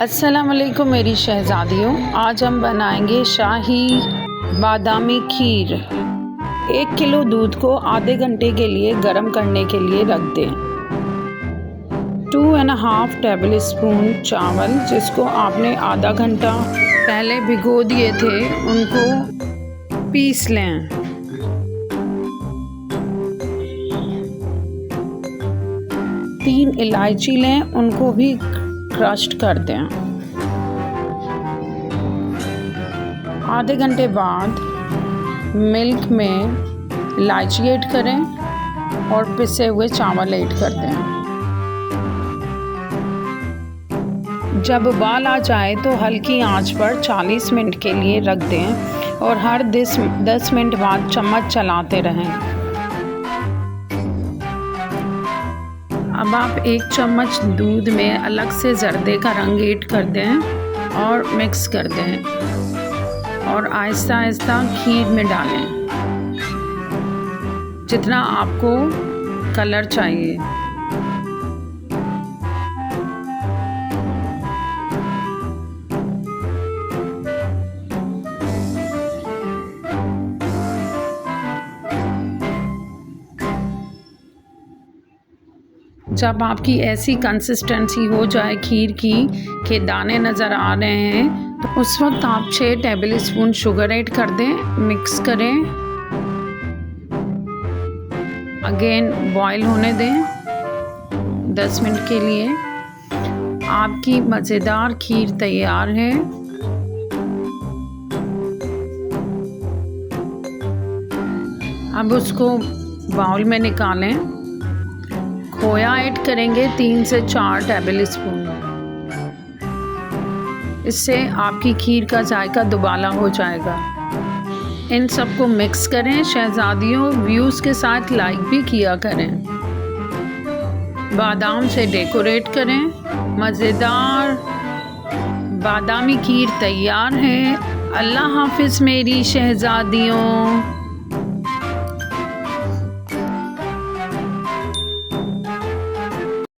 अस्सलाम वालेकुम मेरी शहज़ादियों। आज हम बनाएंगे शाही बादामी खीर। 1 किलो दूध को आधे घंटे के लिए गर्म करने के लिए रख दें। 2.5 टेबल स्पून चावल जिसको आपने आधा घंटा पहले भिगो दिए थे उनको पीस लें। तीन इलायची लें, उनको भी क्रश्ड कर दें। आधे घंटे बाद मिल्क में इलायची ऐड करें और पिसे हुए चावल ऐड कर दें। जब उबाल आ जाए तो हल्की आंच पर 40 मिनट के लिए रख दें और हर 10 मिनट बाद चम्मच चलाते रहें। अब आप 1 चम्मच दूध में अलग से जर्दे का रंग ऐड कर दें और मिक्स कर दें और आहिस्ता आहिस्ता खीर में डालें जितना आपको कलर चाहिए। जब आपकी ऐसी कंसिस्टेंसी हो जाए खीर की के दाने नज़र आ रहे हैं तो उस वक्त आप 6 टेबल स्पून शुगर ऐड कर दें, मिक्स करें, अगेन बॉईल होने दें 10 मिनट के लिए। आपकी मज़ेदार खीर तैयार है। अब उसको बाउल में निकालें। खोया ऐड करेंगे 3 से 4 टेबल स्पून। इससे आपकी खीर का जायका दुबाला हो जाएगा। इन सबको मिक्स करें। शहज़ादियों व्यूज़ के साथ लाइक भी किया करें। बादाम से डेकोरेट करें। मज़ेदार बादामी खीर तैयार है। अल्लाह हाफ़िज़ मेरी शहज़ादियों।